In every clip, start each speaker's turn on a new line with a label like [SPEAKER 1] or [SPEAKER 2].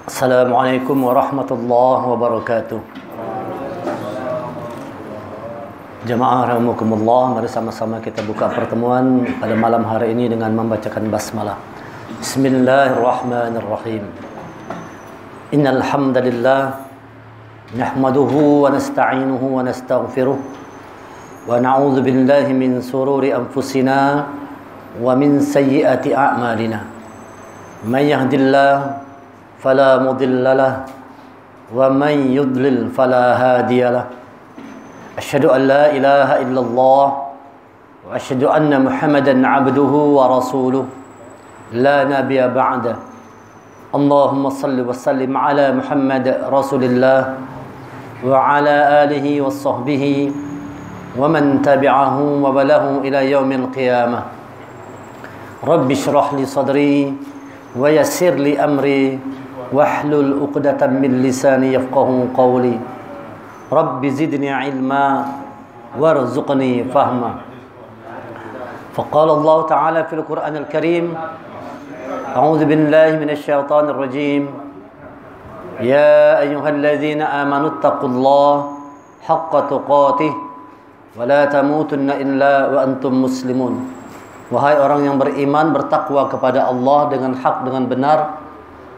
[SPEAKER 1] Assalamualaikum warahmatullahi wabarakatuh. Jamaah rahimakumullah, mari sama-sama kita buka pertemuan pada malam hari ini dengan membacakan basmalah. Bismillahirrahmanirrahim. Innal hamdalillah nahmaduhu wa nasta'inuhu wa nastaghfiruh wa na'udzu billahi min sururi anfusina wa min sayyiati a'malina. May yahdihillahu فلا مضل له ومن يضلل فلا هادي له أشهد أن لا إله إلا الله وأشهد أن محمدا عبده ورسوله لا نبي بعده اللهم صل وسلم على محمد رسول الله وعلى آله وصحبه ومن تبعه وبله إلى يوم القيامة رب اشرح لي صدري ويسر لي أمري wahlul 'uqdatam min lisani yafqahu qawli rabbi zidni ilma warzuqni fahma. Faqala Allah Ta'ala fil Qur'anil Karim a'udzu billahi minasy syaithanir rajim ya ayyuhalladzina amanu taqullaha haqqa tuqatih wa la tamutunna illa wa antum muslimun. Wahai orang yang beriman, bertakwa kepada Allah dengan hak, dengan benar,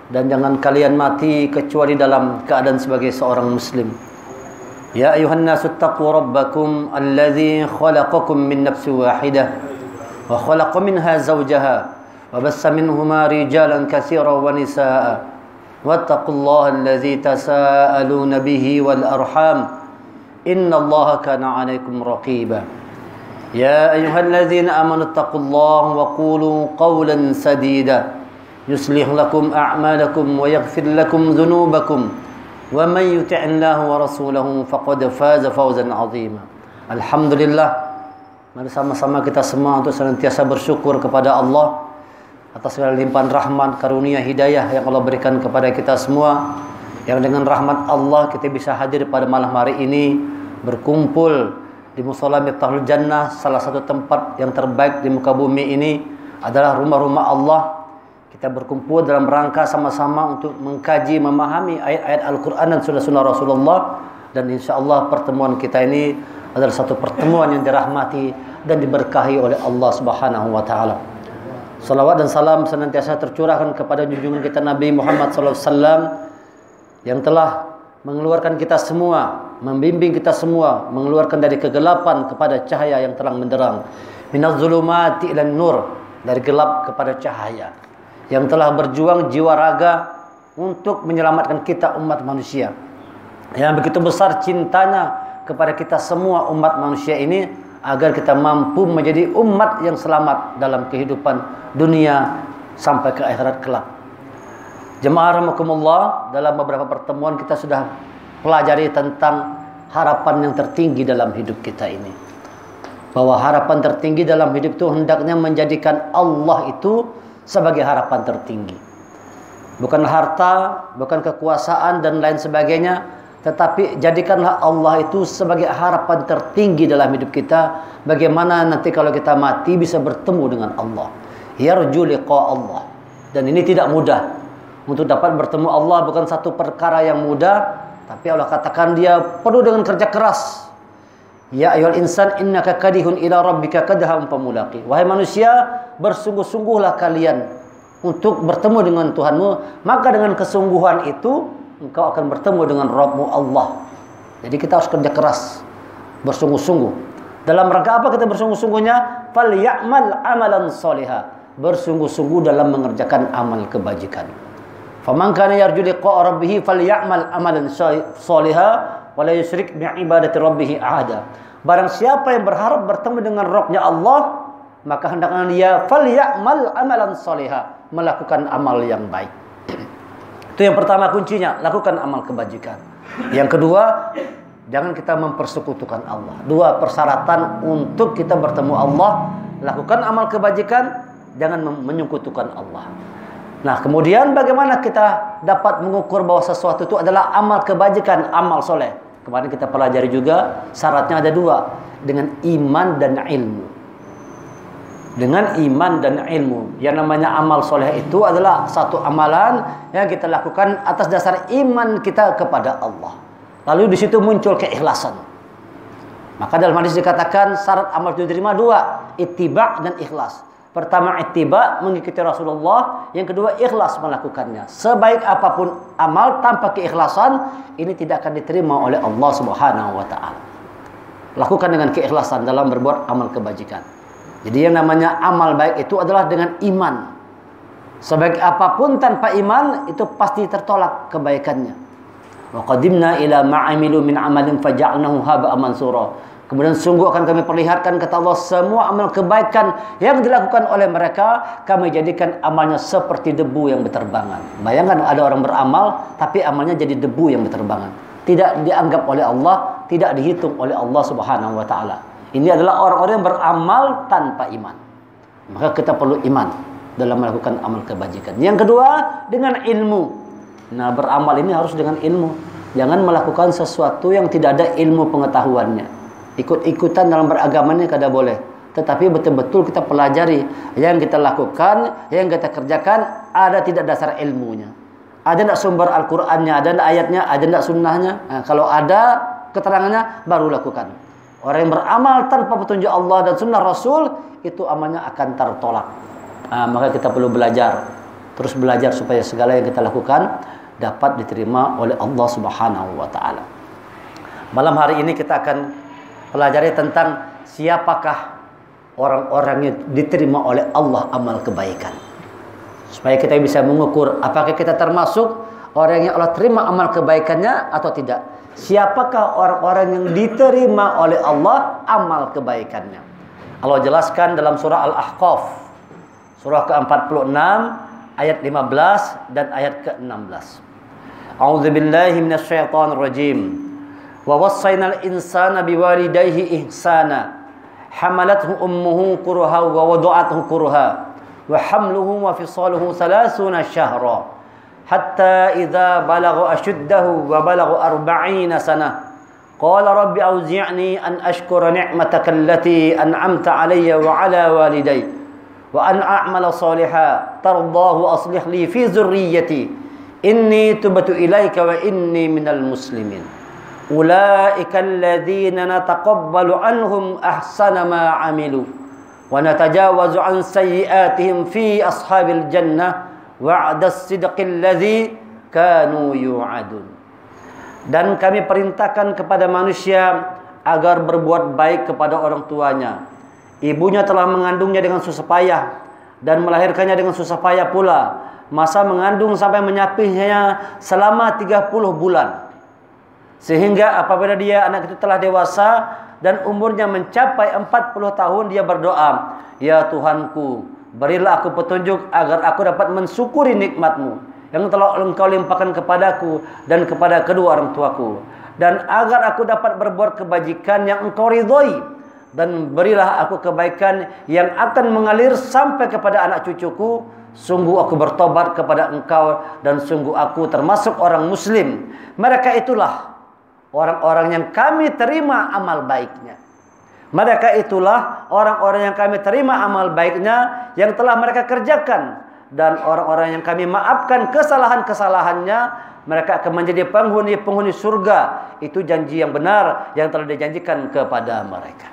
[SPEAKER 1] dan jangan kalian mati kecuali dalam keadaan sebagai seorang muslim. Ya ayuhan nasu taqu rabbakum alladzi khalaqakum min nafsin wahidah wa khalaqa minha zawjaha wa bassa minhuma rijalan katsiran wa nisaa wattaqullaha alladzi tasaaluna bihi wal arham innallaha kana 'alaikum raqiba. Ya ayyuhalladzina amanu taqullaha wa qulu qawlan sadida يصلح لكم أعمالكم ويغفر لكم ذنوبكم ومن يطع الله ورسوله فقد فاز فوزا عظيما. Alhamdulillah, mari sama-sama kita semua untuk senantiasa bersyukur kepada Allah atas segala limpahan rahmat, karunia, hidayah yang Allah berikan kepada kita semua, yang dengan rahmat Allah kita bisa hadir pada malam hari ini berkumpul di Mushola Miftahul Jannah, salah satu tempat yang terbaik di muka bumi ini adalah rumah-rumah Allah. Kita berkumpul dalam rangka sama-sama untuk mengkaji, memahami ayat-ayat Al-Quran dan sunnah Rasulullah. Dan insya Allah pertemuan kita ini adalah satu pertemuan yang dirahmati dan diberkahi oleh Allah Subhanahu wa Ta'ala. Salawat dan salam senantiasa tercurahkan kepada junjungan kita Nabi Muhammad SAW yang telah mengeluarkan kita semua, membimbing kita semua, mengeluarkan dari kegelapan kepada cahaya yang terang benderang. Minaz zulumati ilan nur, dari gelap kepada cahaya, yang telah berjuang jiwa raga untuk menyelamatkan kita umat manusia, yang begitu besar cintanya kepada kita semua umat manusia ini, agar kita mampu menjadi umat yang selamat dalam kehidupan dunia sampai ke akhirat kelak. Jemaah rahimakumullah, dalam beberapa pertemuan kita sudah pelajari tentang harapan yang tertinggi dalam hidup kita ini, bahwa harapan tertinggi dalam hidup itu hendaknya menjadikan Allah itu sebagai harapan tertinggi. Bukan harta, bukan kekuasaan dan lain sebagainya, tetapi jadikanlah Allah itu sebagai harapan tertinggi dalam hidup kita. Bagaimana nanti kalau kita mati bisa bertemu dengan Allah. Yarju liqa Allah. Dan ini tidak mudah. Untuk dapat bertemu Allah bukan satu perkara yang mudah, tapi Allah katakan dia perlu dengan kerja keras. Ya ayyuhal insan innaka kadihun ila rabbika kadhan famulaqi. Wahai manusia, bersungguh-sungguhlah kalian untuk bertemu dengan Tuhanmu, maka dengan kesungguhan itu engkau akan bertemu dengan Rabbmu Allah. Jadi kita harus kerja keras, bersungguh-sungguh. Dalam rangka apa kita bersungguh-sungguhnya? Falyamal amalan sholiha, bersungguh-sungguh dalam mengerjakan amal kebajikan. Faman kana yarju liqa rabbih falyamal amalan sholiha wala yusyrik bi'ibadati rabbih ahada. Barang siapa yang berharap bertemu dengan Rabb-nya Allah, maka hendaknya dia falyamal amalan sholiha, melakukan amal yang baik. Itu yang pertama kuncinya, lakukan amal kebajikan. Yang kedua, jangan kita mempersekutukan Allah. Dua persyaratan untuk kita bertemu Allah, lakukan amal kebajikan, jangan menyekutukan Allah. Nah, kemudian bagaimana kita dapat mengukur bahwa sesuatu itu adalah amal kebajikan, amal soleh? Kemarin kita pelajari juga syaratnya ada dua, dengan iman dan ilmu. dengan iman dan ilmu. Yang namanya amal soleh itu adalah satu amalan yang kita lakukan atas dasar iman kita kepada Allah. Lalu di situ muncul keikhlasan. Maka dalam hadis dikatakan syarat amal itu diterima dua, ittiba' dan ikhlas. Pertama ittiba', mengikuti Rasulullah. Yang kedua ikhlas melakukannya. Sebaik apapun amal tanpa keikhlasan, ini tidak akan diterima oleh Allah Subhanahu wa taala. Lakukan dengan keikhlasan dalam berbuat amal kebajikan. Jadi yang namanya amal baik itu adalah dengan iman. Sebaik apapun tanpa iman, itu pasti tertolak kebaikannya. Wa qadimna ila ma'amilu min amalin faja'alnahu haba'an mansura. Kemudian sungguh akan kami perlihatkan, kata Allah, semua amal kebaikan yang dilakukan oleh mereka, kami jadikan amalnya seperti debu yang berterbangan. Bayangkan ada orang beramal, tapi amalnya jadi debu yang berterbangan. Tidak dianggap oleh Allah, tidak dihitung oleh Allah Subhanahu wa ta'ala. Ini adalah orang-orang yang beramal tanpa iman. Maka kita perlu iman dalam melakukan amal kebajikan. Yang kedua, dengan ilmu. Nah, beramal ini harus dengan ilmu. Jangan melakukan sesuatu yang tidak ada ilmu pengetahuannya. Ikut-ikutan dalam beragamanya kada boleh. Tetapi betul-betul kita pelajari. Yang kita lakukan, yang kita kerjakan, ada tidak dasar ilmunya. Ada tidak sumber Al-Qur'annya, ada tidak ayatnya, ada tidak sunnahnya. Nah, kalau ada keterangannya, baru lakukan. Orang yang beramal tanpa petunjuk Allah dan sunnah Rasul, itu amalnya akan tertolak. Maka kita perlu belajar. Terus belajar supaya segala yang kita lakukan dapat diterima oleh Allah Subhanahu wa ta'ala. Malam hari ini kita akan pelajari tentang siapakah orang-orang yang diterima oleh Allah amal kebaikan. Supaya kita bisa mengukur apakah kita termasuk orang yang Allah terima amal kebaikannya atau tidak. Siapakah orang-orang yang diterima oleh Allah amal kebaikannya? Allah jelaskan dalam surah Al-Ahqaf, surah ke-46 ayat 15 dan ayat ke-16. A'udzubillahi minasyaitonir rajim. Wa wassaynal insana biwalidayhi ihsana. Hamalathu ummuhu kurha wa wada'athu kurha. Wa hamluhu wa fisaluhu 30 syahra. Hatta idza balagha ashuddahu wa balagha 40 sanah qala rabbi auzi'ni an ashkura ni'mataka allati an'amta 'alayya wa 'ala walidayya wa an a'mala shalihan tardahu aslih li fi dhurriyyati inni tubtu ilaika wa inni minal muslimin ulaika alladhina nataqabbalu 'anhum ahsana ma 'amilu wa natajawazu 'an sayyi'atihim fi ashabil jannah wa'das sidqil ladzi kanu yu'adun. Dan kami perintahkan kepada manusia agar berbuat baik kepada orang tuanya. Ibunya telah mengandungnya dengan susah payah dan melahirkannya dengan susah payah pula. Masa mengandung sampai menyapihnya selama 30 bulan. Sehingga apabila dia anak itu telah dewasa dan umurnya mencapai 40 tahun, dia berdoa, "Ya Tuhanku, berilah aku petunjuk agar aku dapat mensyukuri nikmat-Mu yang telah Engkau limpahkan kepadaku dan kepada kedua orang tuaku. Dan agar aku dapat berbuat kebajikan yang Engkau ridhoi. Dan berilah aku kebaikan yang akan mengalir sampai kepada anak cucuku. Sungguh aku bertobat kepada Engkau dan sungguh aku termasuk orang muslim." Mereka itulah orang-orang yang kami terima amal baiknya. Mereka itulah orang-orang yang kami terima amal baiknya yang telah mereka kerjakan. Dan orang-orang yang kami maafkan kesalahan-kesalahannya, mereka akan menjadi penghuni-penghuni surga. Itu janji yang benar yang telah dijanjikan kepada mereka.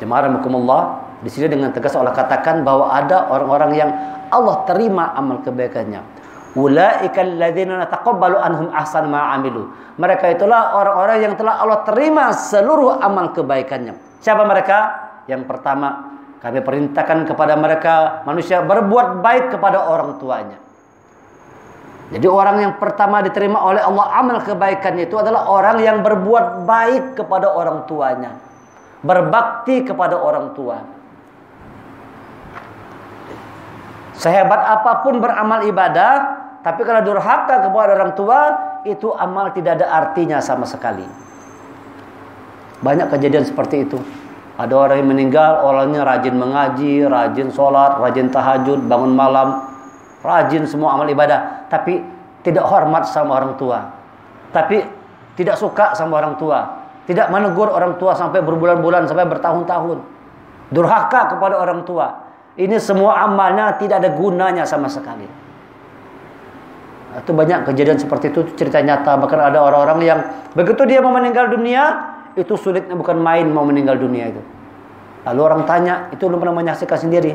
[SPEAKER 1] Jemaah rahimakumullah, di sini dengan tegas Allah katakan bahwa ada orang-orang yang Allah terima amal kebaikannya. Ulaikal ladzina nataqabbalu anhum ahsan ma 'amilu. Mereka itulah orang-orang yang telah Allah terima seluruh amal kebaikannya. Siapa mereka? Yang pertama, kami perintahkan kepada mereka manusia berbuat baik kepada orang tuanya. Jadi orang yang pertama diterima oleh Allah amal kebaikannya itu adalah orang yang berbuat baik kepada orang tuanya. Berbakti kepada orang tua. Sehebat apapun beramal ibadah, tapi kalau durhaka kepada orang tua, itu amal tidak ada artinya sama sekali. Banyak kejadian seperti itu. Ada orang yang meninggal, orangnya rajin mengaji, rajin sholat, rajin tahajud, bangun malam, rajin semua amal ibadah, tapi tidak hormat sama orang tua, tapi tidak suka sama orang tua, tidak menegur orang tua sampai berbulan-bulan, sampai bertahun-tahun, durhaka kepada orang tua. Ini semua amalnya tidak ada gunanya sama sekali. Itu banyak kejadian seperti itu, cerita nyata. Bahkan ada orang-orang yang begitu dia mau meninggal dunia, itu sulitnya bukan main mau meninggal dunia itu. Lalu orang tanya, itu belum pernah menyaksikan sendiri.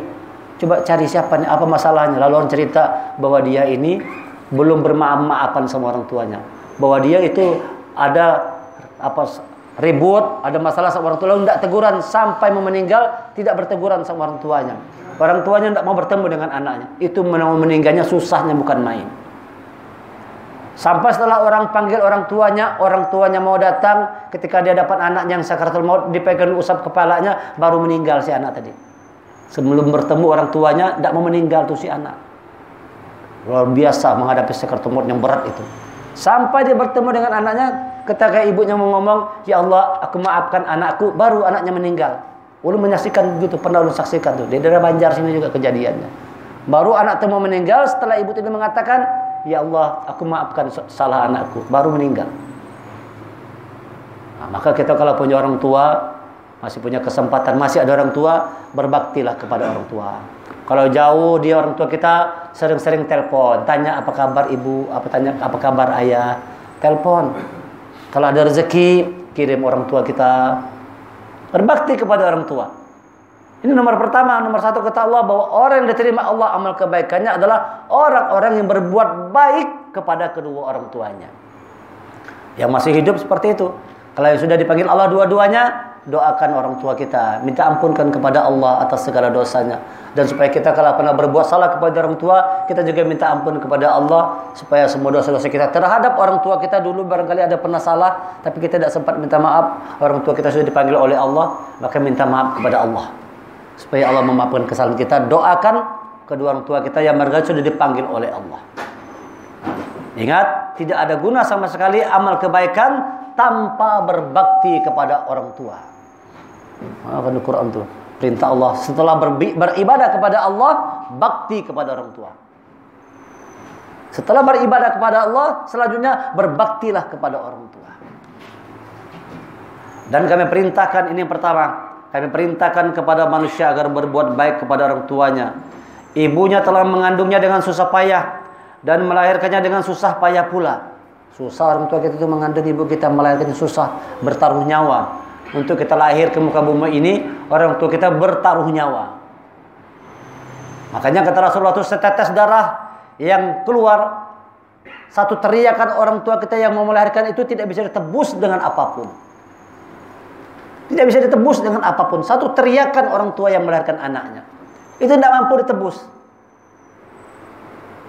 [SPEAKER 1] Coba cari siapa nih, apa masalahnya. Lalu orang cerita bahwa dia ini belum bermaaf-maafan sama orang tuanya. Bahwa dia itu ada ribut, ada masalah sama orang tua, lalu tidak teguran sampai mau meninggal, tidak berteguran sama orang tuanya. Orang tuanya tidak mau bertemu dengan anaknya. Itu meninggalnya susahnya bukan main. Sampai setelah orang panggil orang tuanya mau datang, ketika dia dapat anak yang sakaratul maut, dipegang usap kepalanya, baru meninggal si anak tadi. Sebelum bertemu orang tuanya, tidak mau meninggal tuh si anak. Luar biasa menghadapi sakaratul maut yang berat itu. Sampai dia bertemu dengan anaknya, ketika ibunya mau ngomong, ya Allah, aku maafkan anakku, baru anaknya meninggal. Ulun menyaksikan begitu, pernah ulun saksikan tuh. Di daerah Banjar sini juga kejadiannya. Baru anak itu mau meninggal, setelah ibu itu mengatakan, ya Allah, aku maafkan salah anakku, baru meninggal. Nah, maka kita kalau punya orang tua, masih punya kesempatan, masih ada orang tua, berbaktilah kepada orang tua. Kalau jauh dia orang tua kita, sering-sering telepon, tanya apa kabar ibu, tanya apa kabar ayah, telepon. Kalau ada rezeki, kirim orang tua kita, berbakti kepada orang tua. Ini nomor pertama, nomor satu kata Allah bahwa orang yang diterima Allah amal kebaikannya adalah orang-orang yang berbuat baik kepada kedua orang tuanya. Yang masih hidup seperti itu. Kalau yang sudah dipanggil Allah dua-duanya, doakan orang tua kita, minta ampunkan kepada Allah atas segala dosanya. Dan supaya kita kalau pernah berbuat salah kepada orang tua, kita juga minta ampun kepada Allah supaya semua dosa-dosa kita terhadap orang tua kita dulu barangkali ada pernah salah, tapi kita tidak sempat minta maaf. Orang tua kita sudah dipanggil oleh Allah, maka minta maaf kepada Allah. Supaya Allah memaafkan kesalahan kita, doakan kedua orang tua kita yang barangkali sudah dipanggil oleh Allah. Ingat, tidak ada guna sama sekali amal kebaikan tanpa berbakti kepada orang tua. Maafkan Al-Quran itu perintah Allah, setelah beribadah kepada Allah, bakti kepada orang tua. Setelah beribadah kepada Allah, selanjutnya berbaktilah kepada orang tua. Dan kami perintahkan, ini yang pertama, kami perintahkan kepada manusia agar berbuat baik kepada orang tuanya. Ibunya telah mengandungnya dengan susah payah dan melahirkannya dengan susah payah pula. Susah orang tua kita itu mengandung ibu kita, melahirkannya susah, bertaruh nyawa. Untuk kita lahir ke muka bumi ini, orang tua kita bertaruh nyawa. Makanya kata Rasulullah itu setetes darah yang keluar, satu teriakan orang tua kita yang mau melahirkan itu tidak bisa ditebus dengan apapun. Tidak bisa ditebus dengan apapun. Satu teriakan orang tua yang melahirkan anaknya, itu tidak mampu ditebus.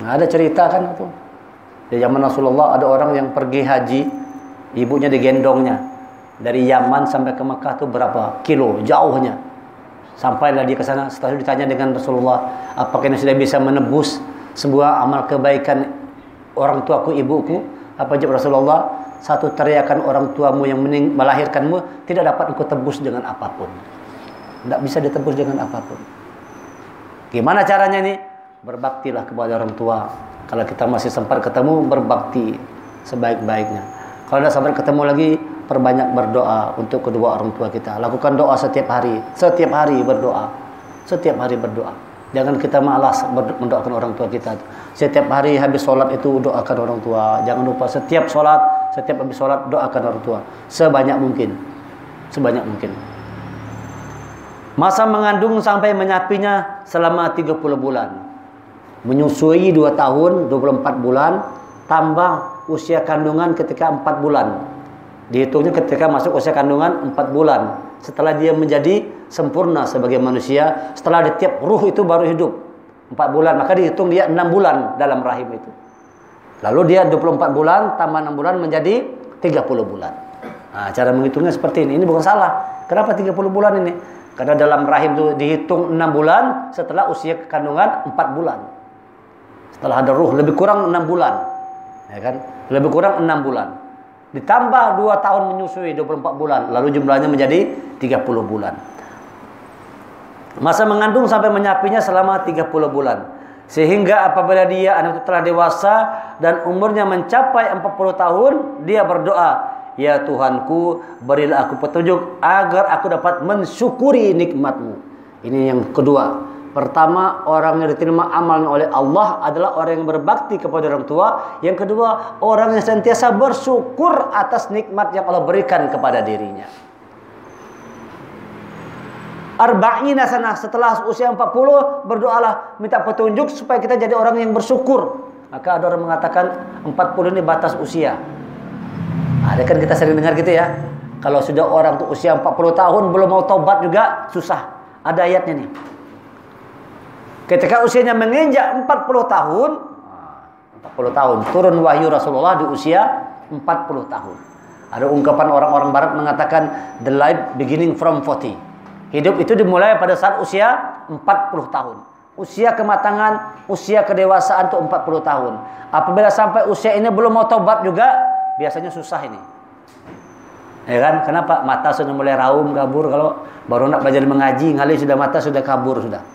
[SPEAKER 1] Nah, ada cerita kan itu. Di zaman Rasulullah ada orang yang pergi haji, ibunya digendongnya dari Yaman sampai ke Mekah itu berapa kilo jauhnya. Sampailah dia ke sana, setelah ditanya dengan Rasulullah, apakah ini sudah bisa menebus sebuah amal kebaikan orang tuaku, ibuku? Apa jawab Rasulullah? Satu teriakan orang tuamu yang melahirkanmu tidak dapat engkau tebus dengan apapun. Tidak bisa ditebus dengan apapun. Gimana caranya ini? Berbaktilah kepada orang tua. Kalau kita masih sempat ketemu, berbakti sebaik-baiknya. Kalau tidak sempat ketemu lagi, perbanyak berdoa untuk kedua orang tua kita. Lakukan doa setiap hari. Setiap hari berdoa. Setiap hari berdoa. Jangan kita malas mendoakan orang tua kita. Setiap hari habis sholat itu doakan orang tua. Jangan lupa setiap sholat, setiap habis sholat doakan orang tua. Sebanyak mungkin. Sebanyak mungkin. Masa mengandung sampai menyapinya selama 30 bulan. Menyusui 2 tahun, 24 bulan. Tambah usia kandungan ketika 4 bulan. Dihitungnya ketika masuk usia kandungan 4 bulan. Setelah dia menjadi sempurna sebagai manusia, setelah tiap ruh itu baru hidup 4 bulan, maka dihitung dia 6 bulan dalam rahim itu. Lalu dia 24 bulan tambah 6 bulan menjadi 30 bulan. Nah, cara menghitungnya seperti ini. Ini bukan salah. Kenapa 30 bulan ini? Karena dalam rahim itu dihitung 6 bulan setelah usia kandungan 4 bulan. Setelah ada ruh lebih kurang 6 bulan. Ya kan? Lebih kurang 6 bulan. Ditambah 2 tahun menyusui 24 bulan. Lalu jumlahnya menjadi 30 bulan. Masa mengandung sampai menyapinya selama 30 bulan. Sehingga apabila dia anak itu telah dewasa dan umurnya mencapai 40 tahun, dia berdoa, ya Tuhanku, berilah aku petunjuk agar aku dapat mensyukuri nikmat-Mu. Ini yang kedua. Pertama, orang yang diterima amalnya oleh Allah adalah orang yang berbakti kepada orang tua. Yang kedua, orang yang senantiasa bersyukur atas nikmat yang Allah berikan kepada dirinya. Arba'ina sanah, setelah usia 40, berdoalah minta petunjuk supaya kita jadi orang yang bersyukur. Maka ada orang mengatakan 40 ini batas usia. Ada kan kita sering dengar gitu ya. Kalau sudah orang tuh usia 40 tahun belum mau taubat juga susah. Ada ayatnya nih. Ketika usianya menginjak 40 tahun, 40 tahun turun wahyu Rasulullah di usia 40 tahun. Ada ungkapan orang-orang barat mengatakan the life beginning from 40. Hidup itu dimulai pada saat usia 40 tahun. Usia kematangan, usia kedewasaan itu 40 tahun. Apabila sampai usia ini belum mau tobat juga, biasanya susah ini. Ya kan? Kenapa? Mata sudah mulai raum, kabur. Kalau baru nak belajar mengaji, ngalih sudah mata sudah kabur sudah.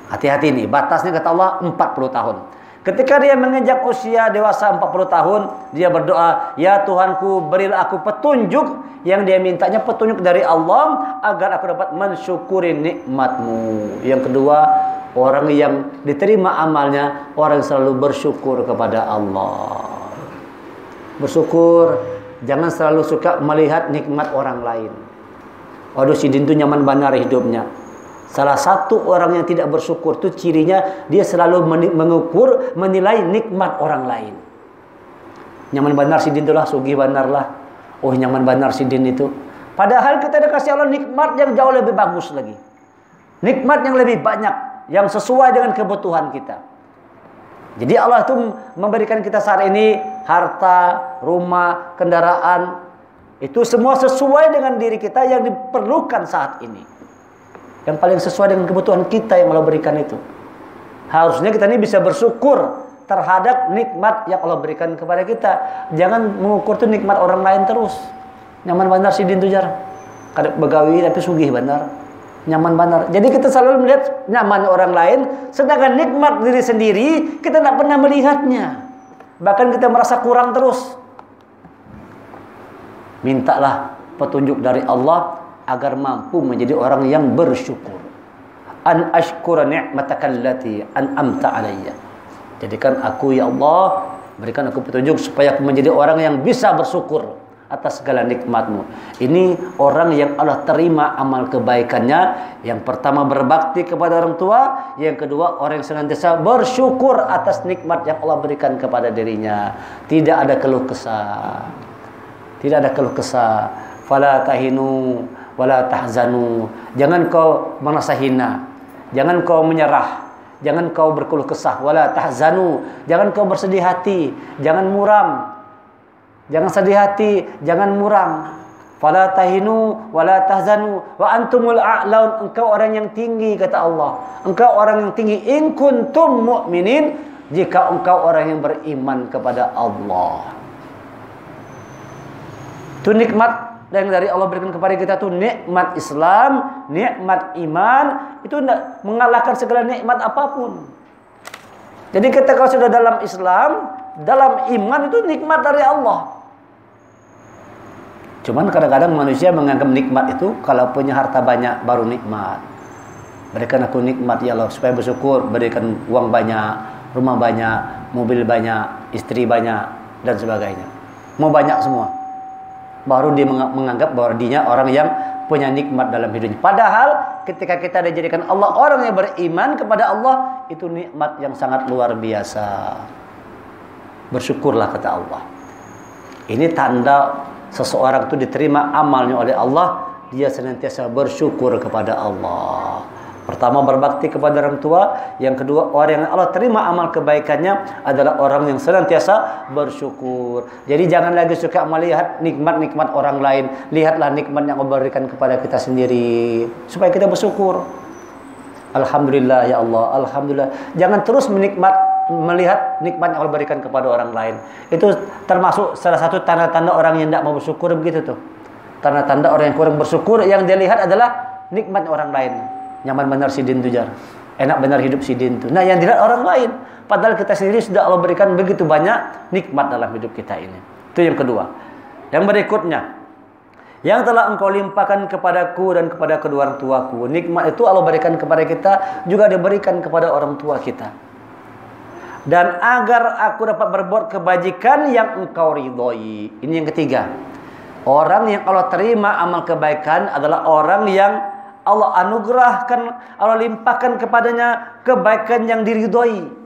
[SPEAKER 1] Hati-hati nih, batasnya kata Allah 40 tahun. Ketika dia menginjak usia dewasa 40 tahun, dia berdoa, "Ya Tuhanku, berilah aku petunjuk." Yang dia mintanya petunjuk dari Allah agar aku dapat mensyukuri nikmat-Mu. Yang kedua, orang yang diterima amalnya, orang yang selalu bersyukur kepada Allah. Bersyukur, jangan selalu suka melihat nikmat orang lain. Waduh, si Din itu nyaman benar hidupnya. Salah satu orang yang tidak bersyukur itu cirinya dia selalu mengukur, menilai nikmat orang lain. Nyaman benar si Din itulah, sugih benar lah. Oh, nyaman benar si Din itu. Padahal kita dikasih Allah nikmat yang jauh lebih bagus lagi. Nikmat yang lebih banyak, yang sesuai dengan kebutuhan kita. Jadi Allah itu memberikan kita saat ini harta, rumah, kendaraan. Itu semua sesuai dengan diri kita yang diperlukan saat ini. Yang paling sesuai dengan kebutuhan kita yang Allah berikan itu. Harusnya kita ini bisa bersyukur terhadap nikmat yang Allah berikan kepada kita. Jangan mengukur tuh nikmat orang lain terus. Nyaman benar si Din tujar. Kadang begawi tapi sugih benar. Nyaman benar. Jadi kita selalu melihat nyaman orang lain, sedangkan nikmat diri sendiri kita tidak pernah melihatnya. Bahkan kita merasa kurang terus. Mintalah petunjuk dari Allah agar mampu menjadi orang yang bersyukur. An ashkura ni'mataka allati an'amta alayya. Jadikan aku ya Allah, berikan aku petunjuk supaya aku menjadi orang yang bisa bersyukur atas segala nikmat-Mu. Ini orang yang Allah terima amal kebaikannya. Yang pertama berbakti kepada orang tua, yang kedua orang yang senantiasa bersyukur atas nikmat yang Allah berikan kepada dirinya. Tidak ada keluh kesah. Tidak ada keluh kesah. Fala tahinu wala tahzanu. Jangan kau merasa hina, jangan kau menyerah, jangan kau berkeluh kesah. Wala tahzanu, jangan kau bersedih hati, jangan muram, jangan sedih hati, jangan muram. Fala tahinu wala tahzanu wa antumul a'laun. Engkau orang yang tinggi kata Allah. Engkau orang yang tinggi in kuntum mu'minin, jika engkau orang yang beriman kepada Allah. Itu nikmat yang dari Allah berikan kepada kita tuh nikmat Islam, nikmat iman, itu tidak mengalahkan segala nikmat apapun. Jadi kita kalau sudah dalam Islam, dalam iman itu nikmat dari Allah. Cuman kadang-kadang manusia menganggap nikmat itu kalau punya harta banyak baru nikmat. Berikan aku nikmat ya Allah supaya bersyukur, berikan uang banyak, rumah banyak, mobil banyak, istri banyak dan sebagainya. Mau banyak semua. Baru dia menganggap bahwa dia orang yang punya nikmat dalam hidupnya. Padahal ketika kita dijadikan Allah orang yang beriman kepada Allah, itu nikmat yang sangat luar biasa. Bersyukurlah kata Allah. Ini tanda seseorang itu diterima amalnya oleh Allah, dia senantiasa bersyukur kepada Allah. Pertama berbakti kepada orang tua, yang kedua orang yang Allah terima amal kebaikannya adalah orang yang senantiasa bersyukur. Jadi jangan lagi suka melihat nikmat-nikmat orang lain, lihatlah nikmat yang Allah berikan kepada kita sendiri supaya kita bersyukur. Alhamdulillah ya Allah, alhamdulillah. Jangan terus melihat nikmat yang Allah berikan kepada orang lain. Itu termasuk salah satu tanda-tanda orang yang tidak mau bersyukur, begitu tuh. Tanda-tanda orang yang kurang bersyukur yang dia lihat adalah nikmat orang lain. Nyaman benar si Din tujar, enak benar hidup si Din tu. Nah yang dilihat orang lain, padahal kita sendiri sudah Allah berikan begitu banyak nikmat dalam hidup kita ini. Itu yang kedua. Yang berikutnya, yang telah engkau limpahkan kepadaku dan kepada kedua orang tuaku. Nikmat itu Allah berikan kepada kita, juga diberikan kepada orang tua kita. Dan agar aku dapat berbuat kebajikan yang engkau ridhoi. Ini yang ketiga. Orang yang Allah terima amal kebaikan adalah orang yang Allah anugerahkan, Allah limpahkan kepadanya kebaikan yang diridhoi.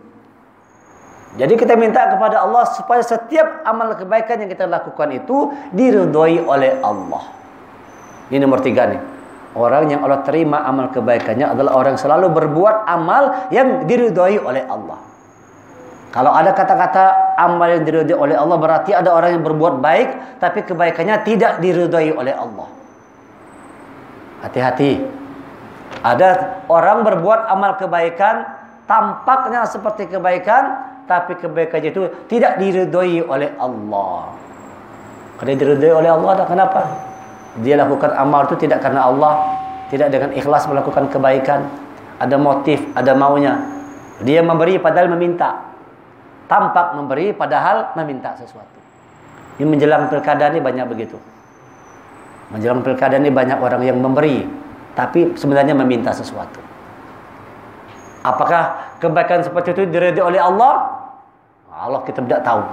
[SPEAKER 1] Jadi kita minta kepada Allah supaya setiap amal kebaikan yang kita lakukan itu diridhoi oleh Allah. Ini nomor 3 nih. Orang yang Allah terima amal kebaikannya adalah orang yang selalu berbuat amal yang diridhoi oleh Allah. Kalau ada kata-kata amal yang diridhoi oleh Allah, berarti ada orang yang berbuat baik tapi kebaikannya tidak diridhoi oleh Allah. Hati-hati. Ada orang berbuat amal kebaikan tampaknya seperti kebaikan, tapi kebaikannya itu tidak diridhoi oleh Allah. Kalau diridhoi oleh Allah, kenapa? Dia lakukan amal itu tidak karena Allah, tidak dengan ikhlas melakukan kebaikan, ada motif, ada maunya. Dia memberi padahal meminta. Tampak memberi padahal meminta sesuatu. Ini menjelang pilkada ini banyak begitu. Menjelang pilkada ini banyak orang yang memberi, tapi sebenarnya meminta sesuatu. Apakah kebaikan seperti itu diridhoi oleh Allah? Allah kita tidak tahu.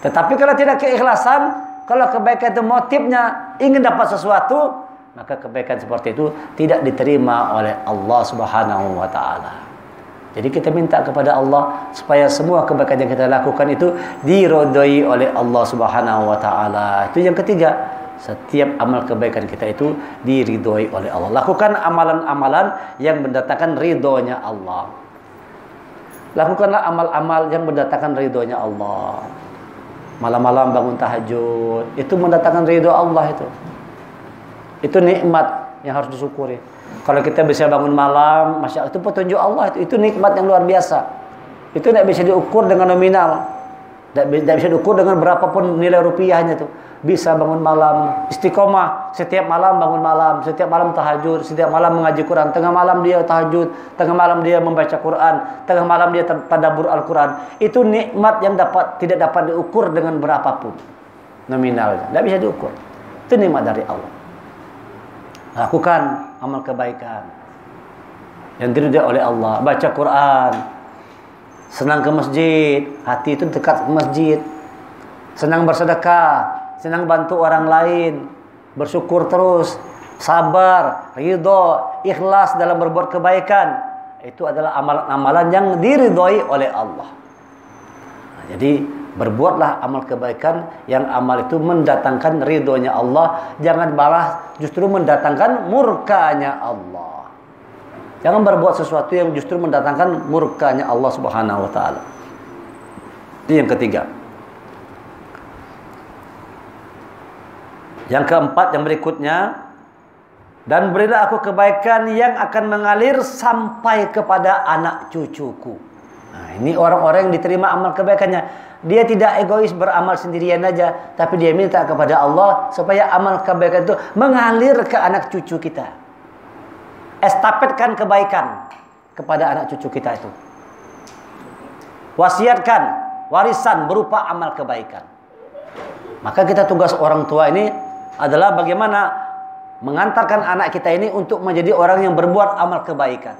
[SPEAKER 1] Tetapi kalau tidak keikhlasan, kalau kebaikan itu motifnya ingin dapat sesuatu, maka kebaikan seperti itu tidak diterima oleh Allah Subhanahu wa taala. Jadi kita minta kepada Allah supaya semua kebaikan yang kita lakukan itu diridhoi oleh Allah Subhanahu wa taala. Itu yang ketiga. Setiap amal kebaikan kita itu diridhoi oleh Allah. Lakukan amalan-amalan yang mendatangkan ridhonya Allah. Lakukanlah amal-amal yang mendatangkan ridhonya Allah. Malam-malam bangun tahajud, itu mendatangkan ridho Allah itu. Itu nikmat yang harus disyukuri. Kalau kita bisa bangun malam, masya Allah, itu petunjuk Allah, itu nikmat yang luar biasa. Itu tidak bisa diukur dengan nominal, tidak bisa diukur dengan berapapun nilai rupiahnya itu. Bisa bangun malam, istiqomah, setiap malam bangun malam, setiap malam tahajud, setiap malam mengaji Quran, tengah malam dia tahajud, tengah malam dia membaca Quran, tengah malam dia tadabbur Al-Quran. Itu nikmat yang tidak dapat diukur dengan berapapun nominalnya, tidak bisa diukur. Itu nikmat dari Allah. Lakukan amal kebaikan yang diridhoi oleh Allah. Baca Quran, senang ke masjid, hati itu dekat ke masjid. Senang bersedekah, senang bantu orang lain, bersyukur terus, sabar, ridho, ikhlas dalam berbuat kebaikan. Itu adalah amalan-amalan yang diridhoi oleh Allah. Nah, jadi berbuatlah amal kebaikan yang amal itu mendatangkan ridhonya Allah. Jangan malah justru mendatangkan murkanya Allah. Jangan berbuat sesuatu yang justru mendatangkan murkanya Allah Subhanahu wa taala. Itu yang ketiga. Yang keempat, yang berikutnya, dan berilah aku kebaikan yang akan mengalir sampai kepada anak cucuku. Nah, ini orang-orang yang diterima amal kebaikannya. Dia tidak egois beramal sendirian aja, tapi dia minta kepada Allah supaya amal kebaikan itu mengalir ke anak cucu kita. Estafetkan kebaikan kepada anak cucu kita itu. Wasiatkan warisan berupa amal kebaikan. Maka kita tugas orang tua ini adalah bagaimana mengantarkan anak kita ini untuk menjadi orang yang berbuat amal kebaikan.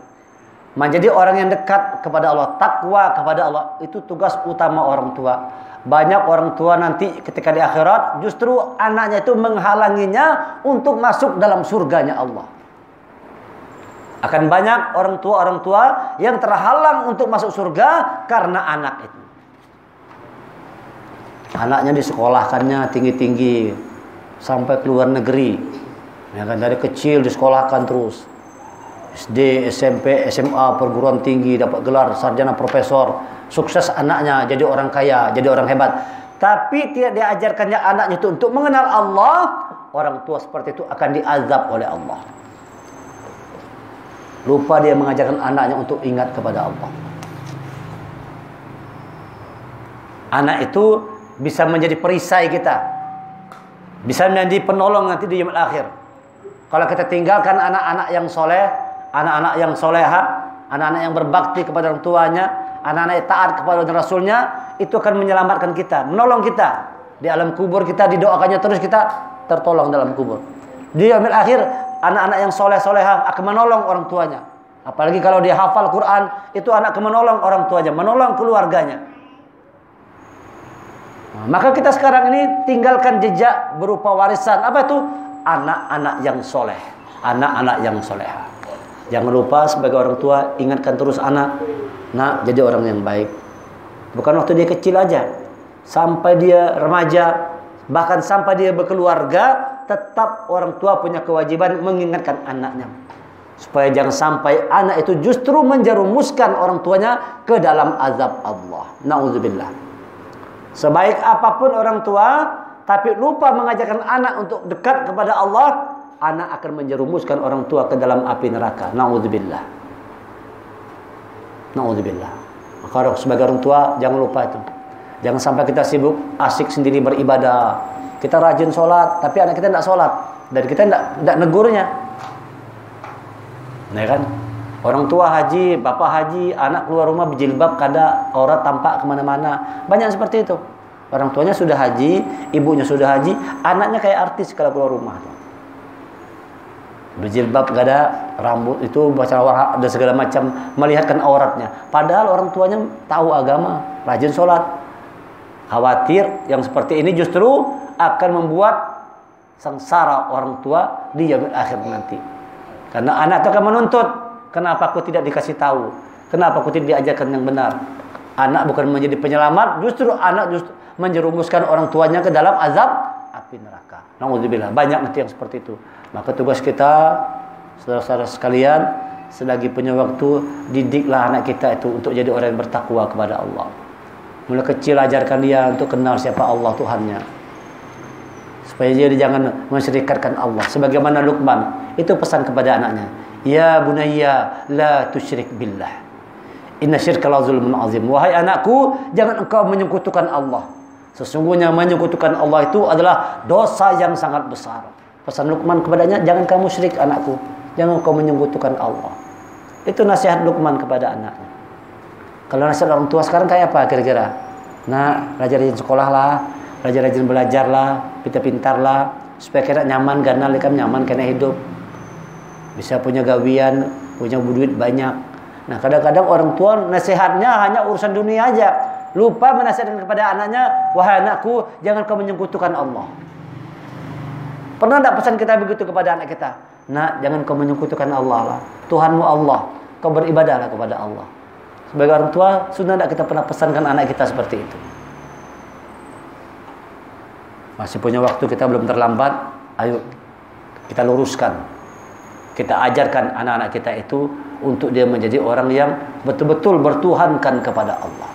[SPEAKER 1] Menjadi orang yang dekat kepada Allah, takwa kepada Allah. Itu tugas utama orang tua. Banyak orang tua nanti ketika di akhirat justru anaknya itu menghalanginya untuk masuk dalam surganya Allah. Akan banyak orang tua yang terhalang untuk masuk surga karena anak itu. Anaknya disekolahkannya tinggi-tinggi sampai ke luar negeri. Ya kan, dari kecil disekolahkan terus. SD, SMP, SMA, perguruan tinggi, dapat gelar sarjana profesor. Sukses anaknya, jadi orang kaya, jadi orang hebat. Tapi tidak diajarkannya anaknya itu untuk mengenal Allah. Orang tua seperti itu akan diazab oleh Allah. Lupa dia mengajarkan anaknya untuk ingat kepada Allah. Anak itu bisa menjadi perisai kita, bisa menjadi penolong nanti di yaumil akhir. Kalau kita tinggalkan anak-anak yang soleh, anak-anak yang soleha, anak-anak yang berbakti kepada orang tuanya, anak-anak yang taat kepada Rasulnya, itu akan menyelamatkan kita, menolong kita di alam kubur. Kita didoakannya terus, kita tertolong dalam kubur. Di yaumil akhir, anak-anak yang soleh-solehah akan menolong orang tuanya. Apalagi kalau dia hafal Quran, itu anak akan menolong orang tuanya, menolong keluarganya. Nah, maka kita sekarang ini tinggalkan jejak berupa warisan. Apa itu? Anak-anak yang soleh, anak-anak yang soleha. Jangan lupa sebagai orang tua, ingatkan terus anak, nak jadi orang yang baik. Bukan waktu dia kecil aja, sampai dia remaja, bahkan sampai dia berkeluarga, tetap orang tua punya kewajiban mengingatkan anaknya. Supaya jangan sampai anak itu justru menjerumuskan orang tuanya ke dalam azab Allah. Na'udzubillah. Sebaik apapun orang tua, tapi lupa mengajarkan anak untuk dekat kepada Allah, anak akan menjerumuskan orang tua ke dalam api neraka. Na'udzubillah. Na'udzubillah. Maka sebagai orang tua, jangan lupa itu. Jangan sampai kita sibuk, asik sendiri beribadah. Kita rajin sholat, tapi anak kita tidak sholat. Dan kita tidak negurnya. Nah kan? Orang tua haji, bapak haji, anak keluar rumah berjilbab, kada aurat tampak kemana-mana. Banyak seperti itu. Orang tuanya sudah haji, ibunya sudah haji, anaknya kayak artis kalau keluar rumah. Berjilbab, gak ada rambut itu, baca warna dan segala macam, melihatkan auratnya. Padahal orang tuanya tahu agama, rajin sholat. Khawatir yang seperti ini justru akan membuat sengsara orang tua di yaumil akhir nanti. Karena anak itu akan menuntut, kenapa aku tidak dikasih tahu? Kenapa aku tidak diajarkan yang benar? Anak bukan menjadi penyelamat, justru anak justru menjerumuskan orang tuanya ke dalam azab api neraka. Na'udzubillah. Banyak nanti yang seperti itu. Maka tugas kita, saudara-saudara sekalian, selagi punya waktu, didiklah anak kita itu untuk jadi orang yang bertakwa kepada Allah. Mulai kecil ajarkan dia untuk kenal siapa Allah Tuhannya. Supaya dia jangan mensyirikatkan Allah. Sebagaimana Luqman, itu pesan kepada anaknya. Ya bunayya la tusyrik billah. Inna syirka la zulmun azim. Wahai anakku, jangan engkau menyekutukan Allah. Sesungguhnya menyekutukan Allah itu adalah dosa yang sangat besar. Pesan Luqman kepadanya, jangan kamu syirik anakku. Jangan kau menyekutukan Allah. Itu nasihat Luqman kepada anaknya. Kalau nasihat orang tua sekarang kayak apa kira-kira? Nah, rajin sekolah lah, rajin belajar lah, pintar-pintar lah, supaya kena nyaman, ganal ikam nyaman kena hidup. Bisa punya gawian, punya duit banyak. Nah, kadang-kadang orang tua nasihatnya hanya urusan dunia aja. Lupa menasihatkan kepada anaknya, wahai anakku, jangan kau menyekutukan Allah. Pernah tak pesan kita begitu kepada anak kita? Nah, jangan kau menyekutukan Allah lah. Tuhanmu Allah, kau beribadahlah kepada Allah. Sebagai orang tua, sudah tidak kita pernah pesankan anak kita seperti itu. Masih punya waktu, kita belum terlambat. Ayo kita luruskan, kita ajarkan anak-anak kita itu untuk dia menjadi orang yang betul-betul bertuhankan kepada Allah.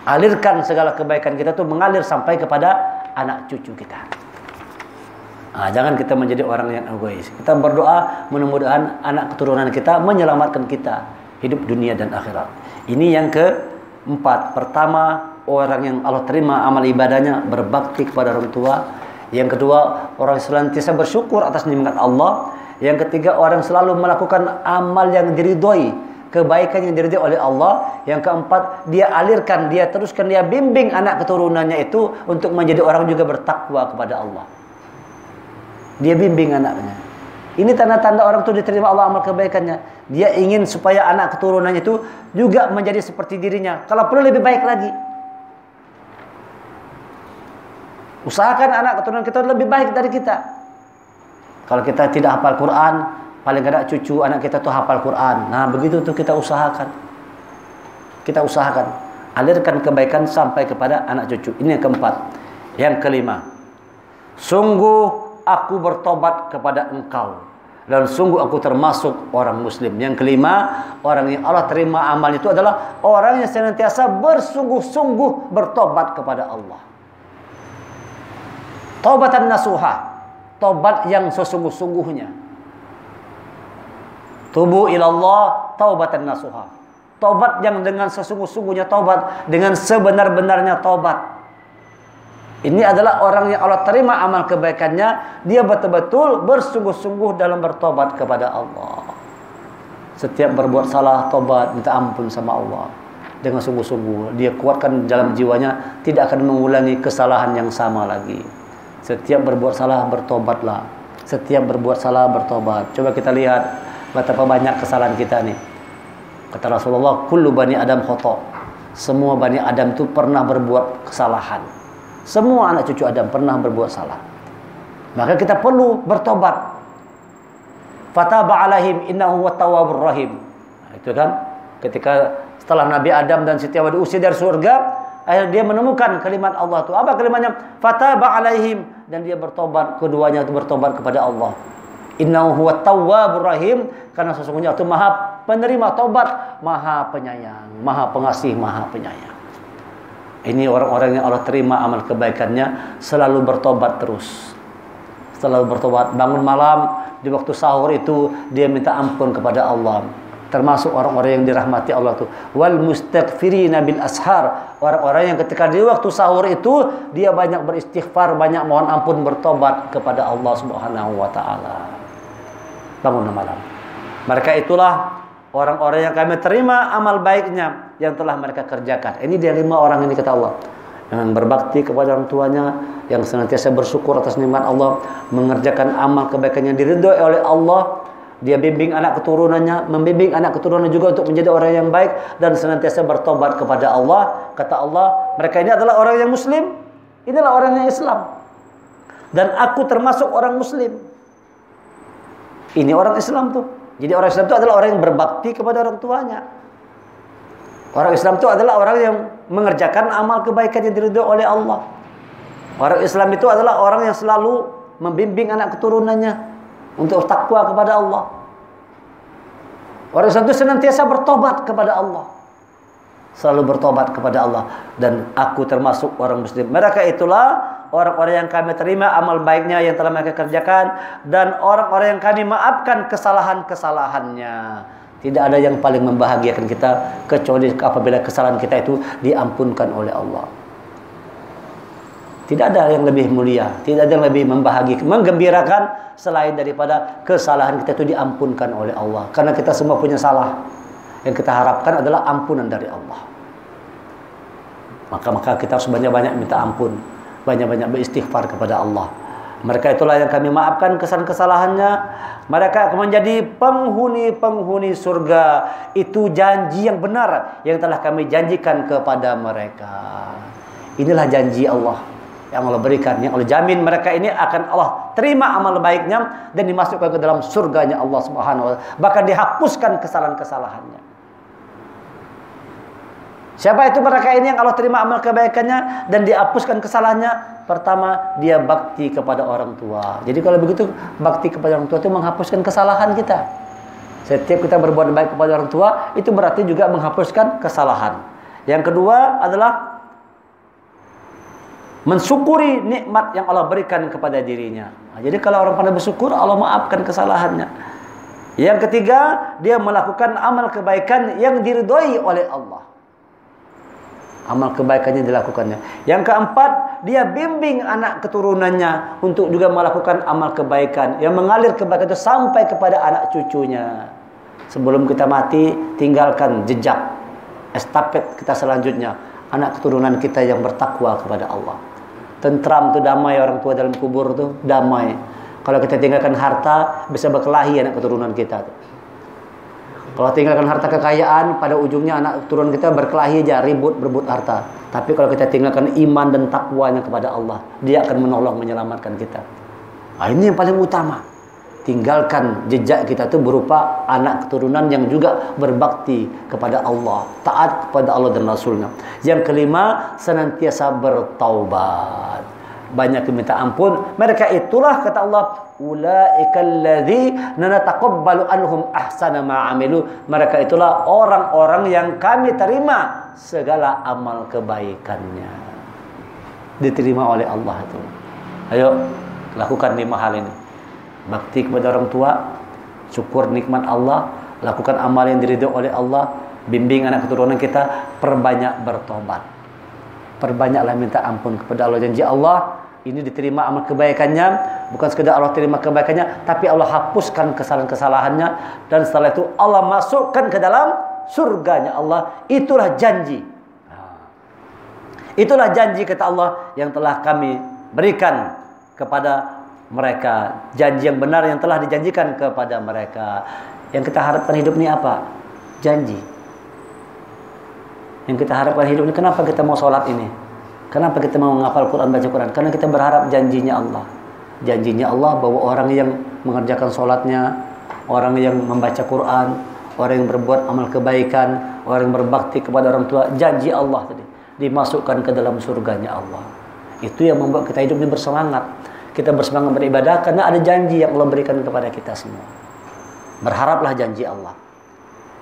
[SPEAKER 1] Alirkan segala kebaikan kita itu mengalir sampai kepada anak cucu kita. Nah, jangan kita menjadi orang yang egois. Kita berdoa mudah-mudahan anak keturunan kita menyelamatkan kita hidup dunia dan akhirat. Ini yang keempat. Pertama, orang yang Allah terima amal ibadahnya berbakti kepada orang tua. Yang kedua, orang senantiasa bersyukur atas nikmat Allah. Yang ketiga, orang selalu melakukan amal yang diridhoi, kebaikan yang diridhoi oleh Allah. Yang keempat, dia alirkan, dia teruskan, dia bimbing anak keturunannya itu untuk menjadi orang juga bertakwa kepada Allah. Dia bimbing anaknya. Ini tanda-tanda orang itu diterima Allah amal kebaikannya. Dia ingin supaya anak keturunannya itu juga menjadi seperti dirinya. Kalau perlu lebih baik lagi. Usahakan anak keturunan kita lebih baik dari kita. Kalau kita tidak hafal Quran, paling tidak cucu anak kita tuh hafal Quran. Nah, begitu tuh kita usahakan. Kita usahakan. Alirkan kebaikan sampai kepada anak cucu. Ini yang keempat. Yang kelima. Sungguh aku bertobat kepada engkau. Dan sungguh aku termasuk orang muslim. Yang kelima, orang yang Allah terima amal itu adalah orang yang senantiasa bersungguh-sungguh bertobat kepada Allah. Taubatan nasuha. Tobat yang sesungguh-sungguhnya. Tubu ilallah taubatan nasuha. Tobat yang dengan sesungguh-sungguhnya tobat. Dengan sebenar-benarnya tobat. Ini adalah orang yang Allah terima amal kebaikannya. Dia betul-betul bersungguh-sungguh dalam bertobat kepada Allah. Setiap berbuat salah, tobat, minta ampun sama Allah. Dengan sungguh-sungguh. Dia kuatkan dalam jiwanya, tidak akan mengulangi kesalahan yang sama lagi. Setiap berbuat salah bertobatlah. Setiap berbuat salah bertobat. Coba kita lihat betapa banyak kesalahan kita nih. Kata Rasulullah, kullu bani Adam khata'. Semua bani Adam itu pernah berbuat kesalahan. Semua anak cucu Adam pernah berbuat salah. Maka kita perlu bertobat. Fataba alaihim innahu wat-tawwabur rahim. Nah, itu kan ketika setelah Nabi Adam dan Siti Hawa diusir dari surga, akhirnya dia menemukan kalimat Allah itu. Apa kalimatnya? Fataba alaihim, dan dia bertobat, keduanya itu bertobat kepada Allah. Innahu huwat tawwabur rahim, karena sesungguhnya itu Maha penerima tobat, Maha penyayang, Maha pengasih, Maha penyayang. Ini orang-orang yang Allah terima amal kebaikannya, selalu bertobat terus. Selalu bertobat, bangun malam di waktu sahur itu dia minta ampun kepada Allah. Termasuk orang-orang yang dirahmati Allah itu, wal mustaghfirina bil ashar, orang-orang yang ketika di waktu sahur itu dia banyak beristighfar, banyak mohon ampun, bertobat kepada Allah Subhanahu wa taala. Bangun malam. Mereka itulah orang-orang yang kami terima amal baiknya yang telah mereka kerjakan. Ini dia 5 orang ini kata Allah. Yang berbakti kepada orang tuanya, yang senantiasa bersyukur atas nikmat Allah, mengerjakan amal kebaikan yang diridhoi oleh Allah. Dia bimbing anak keturunannya, membimbing anak keturunan juga untuk menjadi orang yang baik dan senantiasa bertobat kepada Allah. Kata Allah, mereka ini adalah orang yang muslim, inilah orang yang Islam. Dan aku termasuk orang muslim. Ini orang Islam tuh. Jadi orang Islam itu adalah orang yang berbakti kepada orang tuanya. Orang Islam itu adalah orang yang mengerjakan amal kebaikan yang diridhoi oleh Allah. Orang Islam itu adalah orang yang selalu membimbing anak keturunannya untuk takwa kepada Allah. Orang Islam itu senantiasa bertobat kepada Allah. Selalu bertobat kepada Allah. Dan aku termasuk orang muslim. Mereka itulah orang-orang yang kami terima amal baiknya yang telah mereka kerjakan, dan orang-orang yang kami maafkan kesalahan-kesalahannya. Tidak ada yang paling membahagiakan kita kecuali apabila kesalahan kita itu diampunkan oleh Allah. Tidak ada yang lebih mulia, tidak ada yang lebih membahagiakan, menggembirakan selain daripada kesalahan kita itu diampunkan oleh Allah. Karena kita semua punya salah. Yang kita harapkan adalah ampunan dari Allah. Maka kita harus banyak-banyak minta ampun, banyak-banyak beristighfar kepada Allah. Mereka itulah yang kami maafkan kesalahan-kesalahannya. Mereka akan menjadi penghuni-penghuni surga. Itu janji yang benar yang telah kami janjikan kepada mereka. Inilah janji Allah yang Allah berikan, yang Allah jamin mereka ini akan Allah terima amal baiknya dan dimasukkan ke dalam surganya Allah Subhanahu wa taala. Bahkan dihapuskan kesalahan-kesalahannya. Siapa itu mereka ini yang Allah terima amal kebaikannya dan dihapuskan kesalahannya? Pertama, dia bakti kepada orang tua. Jadi kalau begitu, bakti kepada orang tua itu menghapuskan kesalahan kita. Setiap kita berbuat baik kepada orang tua, itu berarti juga menghapuskan kesalahan. Yang kedua adalah mensyukuri nikmat yang Allah berikan kepada dirinya. Nah, jadi kalau orang pandai bersyukur, Allah maafkan kesalahannya. Yang ketiga, dia melakukan amal kebaikan yang diridhoi oleh Allah. Amal kebaikannya dilakukannya. Yang keempat, dia bimbing anak keturunannya untuk juga melakukan amal kebaikan yang mengalir kebaikan itu sampai kepada anak cucunya. Sebelum kita mati, tinggalkan jejak estafet kita selanjutnya, anak keturunan kita yang bertakwa kepada Allah. Tentram tuh, damai orang tua dalam kubur tuh, damai. Kalau kita tinggalkan harta, bisa berkelahi anak keturunan kita tuh. Kalau tinggalkan harta kekayaan, pada ujungnya anak keturunan kita berkelahi aja, ribut berebut harta. Tapi kalau kita tinggalkan iman dan takwanya kepada Allah, dia akan menolong, menyelamatkan kita. Nah, ini yang paling utama. Tinggalkan jejak kita itu berupa anak keturunan yang juga berbakti kepada Allah, taat kepada Allah dan Rasulnya. Yang kelima, senantiasa bertaubat, banyak minta ampun. Mereka itulah kata Allah, ulaikal ladzina nataqabbalu anhum ahsana ma amilu. Mereka itulah orang-orang yang kami terima segala amal kebaikannya, diterima oleh Allah itu. Ayo lakukan 5 hal ini. Bakti kepada orang tua, syukur nikmat Allah, lakukan amal yang diridhoi oleh Allah, bimbing anak keturunan kita, perbanyak bertobat. Perbanyaklah minta ampun kepada Allah. Janji Allah ini diterima amal kebaikannya, bukan sekedar Allah terima kebaikannya, tapi Allah hapuskan kesalahan-kesalahannya, dan setelah itu Allah masukkan ke dalam surganya Allah. Itulah janji. Itulah janji kata Allah yang telah kami berikan kepada mereka, janji yang benar yang telah dijanjikan kepada mereka. Yang kita harapkan hidup ini apa? Janji. Yang kita harapkan hidup ini, kenapa kita mau sholat ini? Kenapa kita mau menghafal Quran, baca Quran? Karena kita berharap janjinya Allah. Janjinya Allah bahwa orang yang mengerjakan sholatnya, orang yang membaca Quran, orang yang berbuat amal kebaikan, orang yang berbakti kepada orang tua, janji Allah tadi dimasukkan ke dalam surganya Allah. Itu yang membuat kita hidup ini bersemangat. Kita bersemangat beribadah karena ada janji yang Allah berikan kepada kita semua. Berharaplah janji Allah.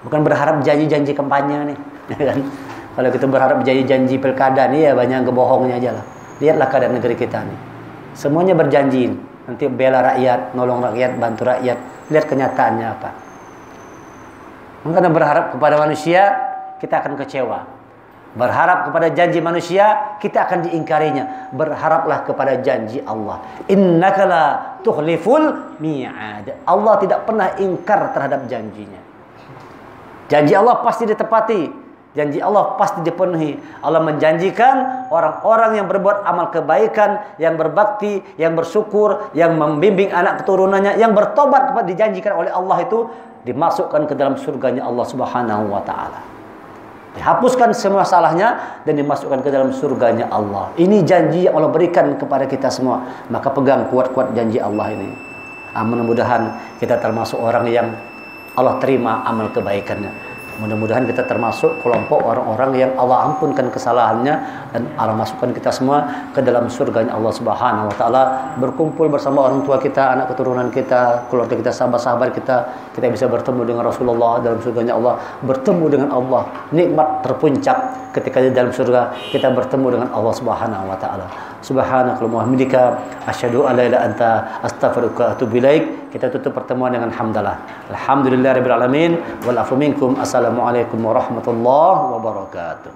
[SPEAKER 1] Bukan berharap janji-janji kampanye nih. Kan? Kalau kita berharap janji-janji pilkada nih, ya banyak kebohongnya aja lah. Lihatlah keadaan negeri kita nih. Semuanya berjanji. Nanti bela rakyat, nolong rakyat, bantu rakyat. Lihat kenyataannya apa. Karena berharap kepada manusia, kita akan kecewa. Berharap kepada janji manusia, kita akan diingkarinya. Berharaplah kepada janji Allah. Innaka la tukhliful mi'ad. Allah tidak pernah ingkar terhadap janjinya. Janji Allah pasti ditepati. Janji Allah pasti dipenuhi. Allah menjanjikan orang-orang yang berbuat amal kebaikan, yang berbakti, yang bersyukur, yang membimbing anak keturunannya, yang bertobat kepada dijanjikan oleh Allah itu dimasukkan ke dalam surganya Allah Subhanahu wa taala. Dihapuskan semua salahnya dan dimasukkan ke dalam surganya Allah. Ini janji yang Allah berikan kepada kita semua. Maka pegang kuat-kuat janji Allah ini. Mudah-mudahan kita termasuk orang yang Allah terima amal kebaikannya. Mudah-mudahan kita termasuk kelompok orang-orang yang Allah ampunkan kesalahannya dan Allah masukkan kita semua ke dalam surganya Allah Subhanahu wa taala, berkumpul bersama orang tua kita, anak keturunan kita, keluarga kita, sahabat-sahabat kita bisa bertemu dengan Rasulullah dalam surganya Allah, bertemu dengan Allah. Nikmat terpuncak ketika di dalam surga kita bertemu dengan Allah Subhanahu wa taala. Subhanakallahumma wa bihamdika asyhadu an la ilaha illa anta astaghfiruka wa atubu ilaik. Kita tutup pertemuan dengan hamdalah. Alhamdulillahirabbil alamin wal afu minkum. Assalamualaikum warahmatullahi wabarakatuh.